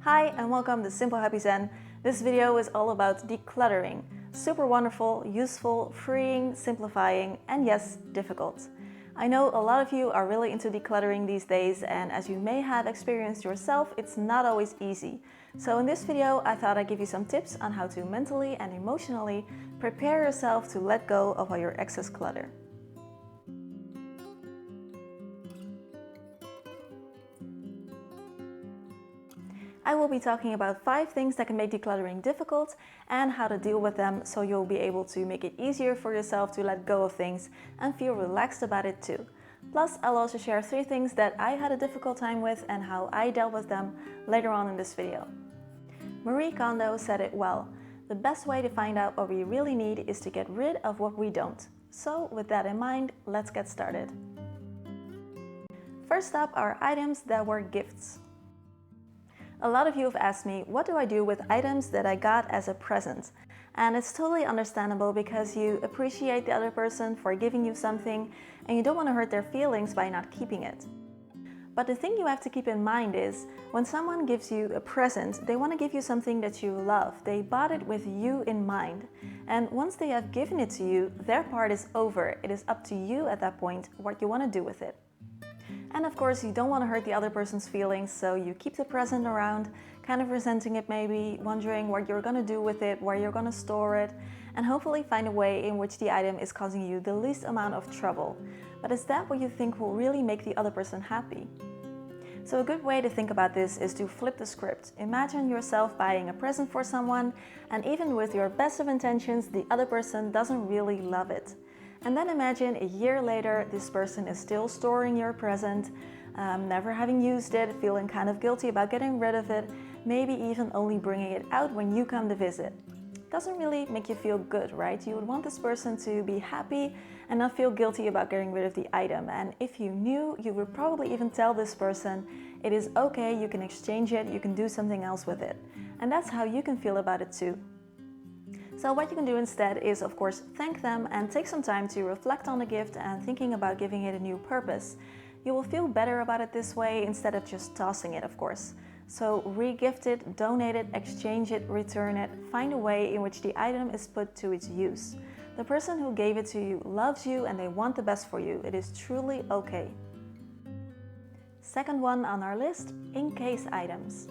Hi and welcome to Simple Happy Zen. This video is all about decluttering. Super wonderful, useful, freeing, simplifying, and yes, difficult. I know a lot of you are really into decluttering these days, and as you may have experienced yourself, it's not always easy. So in this video, I thought I'd give you some tips on how to mentally and emotionally prepare yourself to let go of all your excess clutter. I will be talking about 5 things that can make decluttering difficult and how to deal with them so you'll be able to make it easier for yourself to let go of things and feel relaxed about it too. Plus, I'll also share 3 things that I had a difficult time with and how I dealt with them later on in this video. Marie Kondo said it well: the best way to find out what we really need is to get rid of what we don't. So with that in mind, let's get started. First up are items that were gifts. A lot of you have asked me, what do I do with items that I got as a present? And it's totally understandable because you appreciate the other person for giving you something and you don't want to hurt their feelings by not keeping it. But the thing you have to keep in mind is, when someone gives you a present, they want to give you something that you love. They bought it with you in mind. And once they have given it to you, their part is over. It is up to you at that point what you want to do with it. And of course, you don't want to hurt the other person's feelings, so you keep the present around, kind of resenting it maybe, wondering what you're going to do with it, where you're going to store it, and hopefully find a way in which the item is causing you the least amount of trouble. But is that what you think will really make the other person happy? So a good way to think about this is to flip the script. Imagine yourself buying a present for someone, and even with your best of intentions, the other person doesn't really love it. And then imagine a year later, this person is still storing your present, never having used it, feeling kind of guilty about getting rid of it, maybe even only bringing it out when you come to visit. Doesn't really make you feel good, right? You would want this person to be happy and not feel guilty about getting rid of the item. And if you knew, you would probably even tell this person, it is okay, you can exchange it, you can do something else with it. And that's how you can feel about it too. So what you can do instead is, of course, thank them and take some time to reflect on the gift and thinking about giving it a new purpose. You will feel better about it this way instead of just tossing it, of course. So re-gift it, donate it, exchange it, return it, find a way in which the item is put to its use. The person who gave it to you loves you and they want the best for you. It is truly okay. Second one on our list, in case items.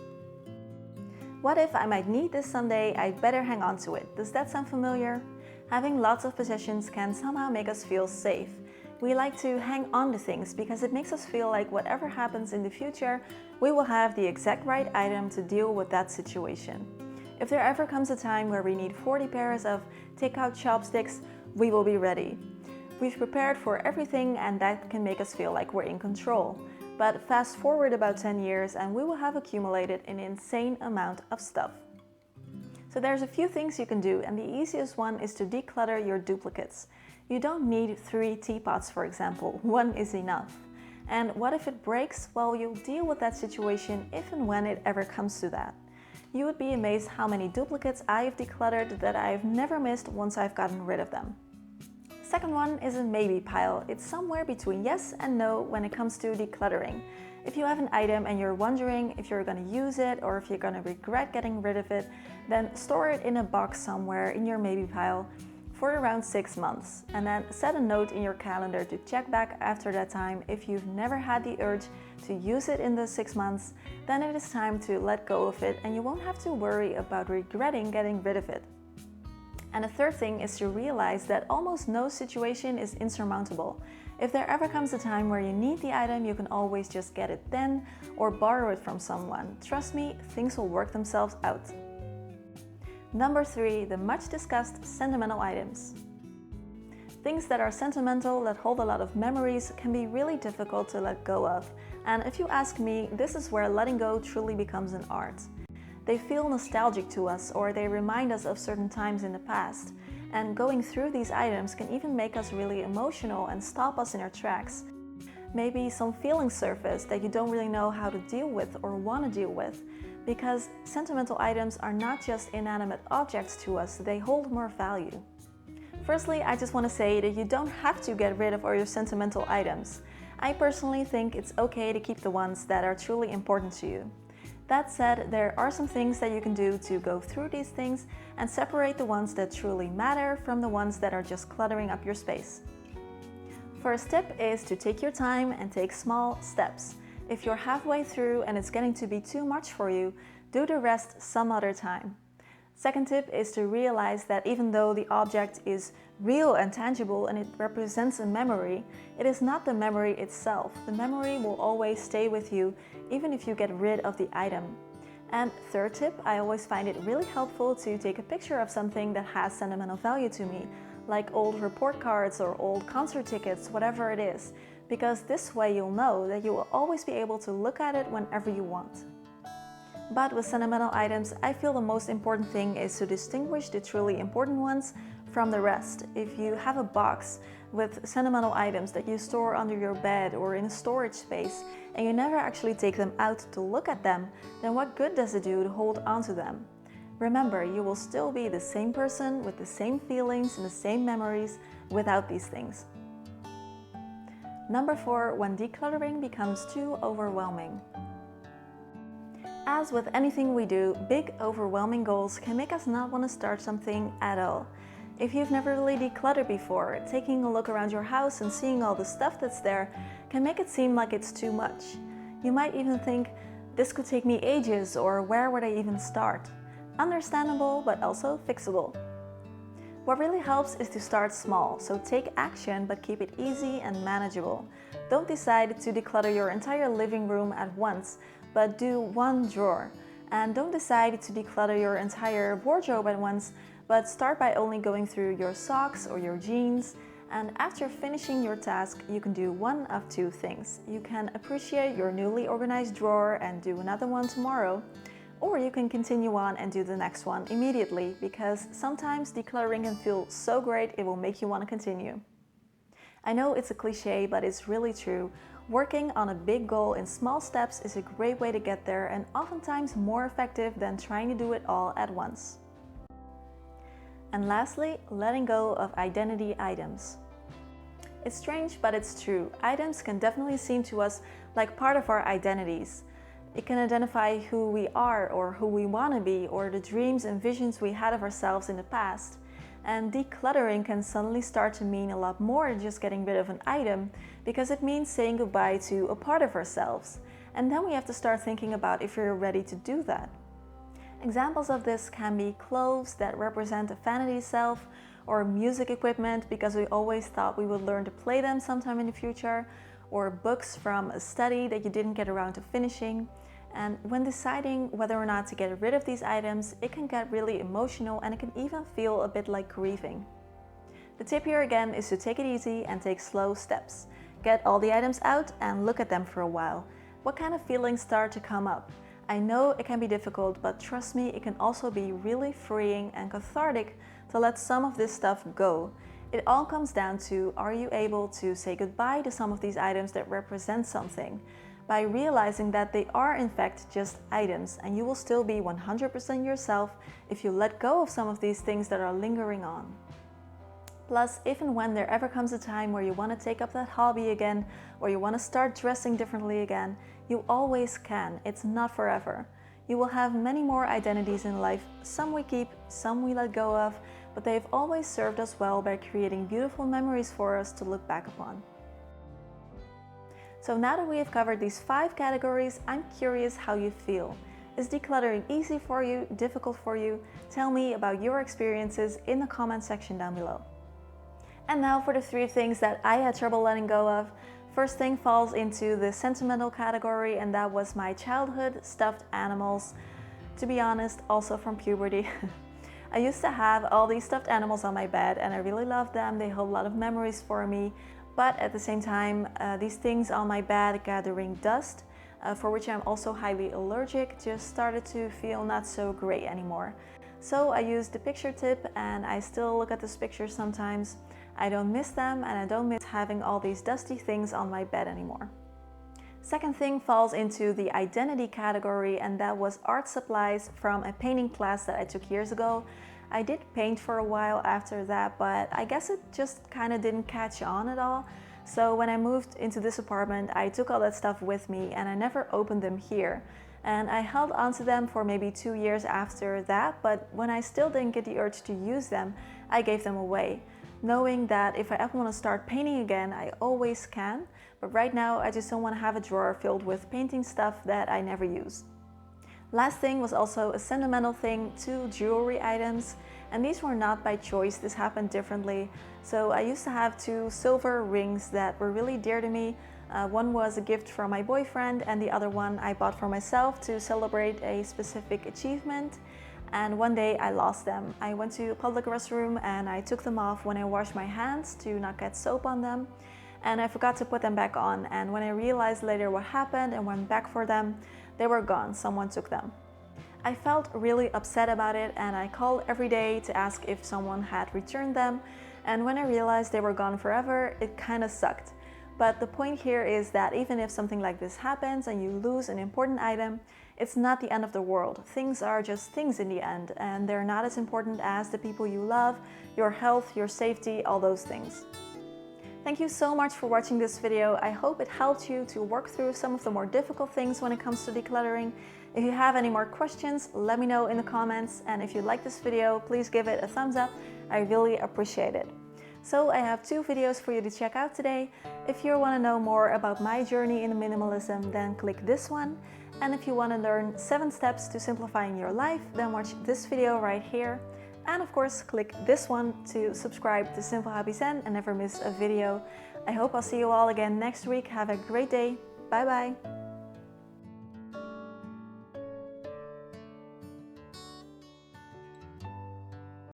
What if I might need this someday? I'd better hang on to it. Does that sound familiar? Having lots of possessions can somehow make us feel safe. We like to hang on to things because it makes us feel like whatever happens in the future, we will have the exact right item to deal with that situation. If there ever comes a time where we need 40 pairs of takeout chopsticks, we will be ready. We've prepared for everything and that can make us feel like we're in control. But fast forward about 10 years and we will have accumulated an insane amount of stuff. So there's a few things you can do, and the easiest one is to declutter your duplicates. You don't need 3 teapots, for example. 1 is enough. And what if it breaks? Well, you'll deal with that situation if and when it ever comes to that. You would be amazed how many duplicates I have decluttered that I've never missed once I've gotten rid of them. Second one is a maybe pile. It's somewhere between yes and no when it comes to decluttering. If you have an item and you're wondering if you're going to use it or if you're going to regret getting rid of it, then store it in a box somewhere in your maybe pile for around 6 months. And then set a note in your calendar to check back after that time. If you've never had the urge to use it in the 6 months, then it is time to let go of it and you won't have to worry about regretting getting rid of it. And the third thing is to realize that almost no situation is insurmountable. If there ever comes a time where you need the item, you can always just get it then or borrow it from someone. Trust me, things will work themselves out. Number 3, the much discussed sentimental items. Things that are sentimental, that hold a lot of memories, can be really difficult to let go of. And if you ask me, this is where letting go truly becomes an art. They feel nostalgic to us, or they remind us of certain times in the past. And going through these items can even make us really emotional and stop us in our tracks. Maybe some feelings surface that you don't really know how to deal with or want to deal with. Because sentimental items are not just inanimate objects to us, they hold more value. Firstly, I just want to say that you don't have to get rid of all your sentimental items. I personally think it's okay to keep the ones that are truly important to you. That said, there are some things that you can do to go through these things and separate the ones that truly matter from the ones that are just cluttering up your space. First tip is to take your time and take small steps. If you're halfway through and it's getting to be too much for you, do the rest some other time. Second tip is to realize that even though the object is real and tangible and it represents a memory, it is not the memory itself. The memory will always stay with you even if you get rid of the item. And third tip, I always find it really helpful to take a picture of something that has sentimental value to me, like old report cards or old concert tickets, whatever it is, because this way you'll know that you will always be able to look at it whenever you want. But with sentimental items, I feel the most important thing is to distinguish the truly important ones from the rest. If you have a box with sentimental items that you store under your bed or in a storage space and you never actually take them out to look at them, then what good does it do to hold onto them? Remember, you will still be the same person with the same feelings and the same memories without these things. Number 4, when decluttering becomes too overwhelming. As with anything we do, big overwhelming goals can make us not want to start something at all. If you've never really decluttered before, taking a look around your house and seeing all the stuff that's there can make it seem like it's too much. You might even think, this could take me ages, or where would I even start? Understandable, but also fixable. What really helps is to start small, so take action but keep it easy and manageable. Don't decide to declutter your entire living room at once, but do one drawer. And don't decide to declutter your entire wardrobe at once, but start by only going through your socks or your jeans. And after finishing your task, you can do one of two things. You can appreciate your newly organized drawer and do another one tomorrow, or you can continue on and do the next one immediately, because sometimes decluttering can feel so great it will make you want to continue. I know it's a cliche, but it's really true. Working on a big goal in small steps is a great way to get there, and oftentimes more effective than trying to do it all at once. And lastly, letting go of identity items. It's strange, but it's true. Items can definitely seem to us like part of our identities. It can identify who we are or who we want to be, or the dreams and visions we had of ourselves in the past. And decluttering can suddenly start to mean a lot more than just getting rid of an item, because it means saying goodbye to a part of ourselves. And then we have to start thinking about if we're ready to do that. Examples of this can be clothes that represent a vanity self, or music equipment because we always thought we would learn to play them sometime in the future, or books from a study that you didn't get around to finishing. And when deciding whether or not to get rid of these items, it can get really emotional, and it can even feel a bit like grieving. The tip here again is to take it easy and take slow steps. Get all the items out and look at them for a while. What kind of feelings start to come up? I know it can be difficult, but trust me, it can also be really freeing and cathartic to let some of this stuff go. It all comes down to, are you able to say goodbye to some of these items that represent something? By realizing that they are in fact just items, and you will still be 100% yourself if you let go of some of these things that are lingering on. Plus, if and when there ever comes a time where you want to take up that hobby again, or you want to start dressing differently again, you always can. It's not forever. You will have many more identities in life. Some we keep, some we let go of, but they've always served us well by creating beautiful memories for us to look back upon. So now that we have covered these 5 categories, I'm curious how you feel. Is decluttering easy for you, difficult for you? Tell me about your experiences in the comment section down below. And now for the 3 things that I had trouble letting go of. First thing falls into the sentimental category, and that was my childhood stuffed animals. To be honest, also from puberty. I used to have all these stuffed animals on my bed, and I really loved them. They hold a lot of memories for me. But at the same time, these things on my bed gathering dust, for which I'm also highly allergic, just started to feel not so great anymore. So I used the picture tip, and I still look at those pictures sometimes. I don't miss them, and I don't miss having all these dusty things on my bed anymore. Second thing falls into the identity category, and that was art supplies from a painting class that I took years ago. I did paint for a while after that, but I guess it just kind of didn't catch on at all. So when I moved into this apartment, I took all that stuff with me, and I never opened them here. And I held onto them for maybe 2 years after that, but when I still didn't get the urge to use them, I gave them away, knowing that if I ever want to start painting again, I always can. But right now, I just don't want to have a drawer filled with painting stuff that I never use. Last thing was also a sentimental thing, 2 jewelry items, and these were not by choice, this happened differently. So I used to have 2 silver rings that were really dear to me. One was a gift from my boyfriend and the other one I bought for myself to celebrate a specific achievement. And one day I lost them. I went to a public restroom and I took them off when I washed my hands to not get soap on them. And I forgot to put them back on, and when I realized later what happened and went back for them, they were gone, someone took them. I felt really upset about it and I called every day to ask if someone had returned them, and when I realized they were gone forever, it kind of sucked. But the point here is that even if something like this happens and you lose an important item, it's not the end of the world. Things are just things in the end, and they're not as important as the people you love, your health, your safety, all those things. Thank you so much for watching this video. I hope it helped you to work through some of the more difficult things when it comes to decluttering. If you have any more questions, let me know in the comments. And if you like this video, please give it a thumbs up. I really appreciate it. So I have 2 videos for you to check out today. If you want to know more about my journey in minimalism, then click this one. And if you want to learn 7 steps to simplifying your life, then watch this video right here. And of course, click this one to subscribe to Simple Happy Zen and never miss a video. I hope I'll see you all again next week. Have a great day. Bye bye.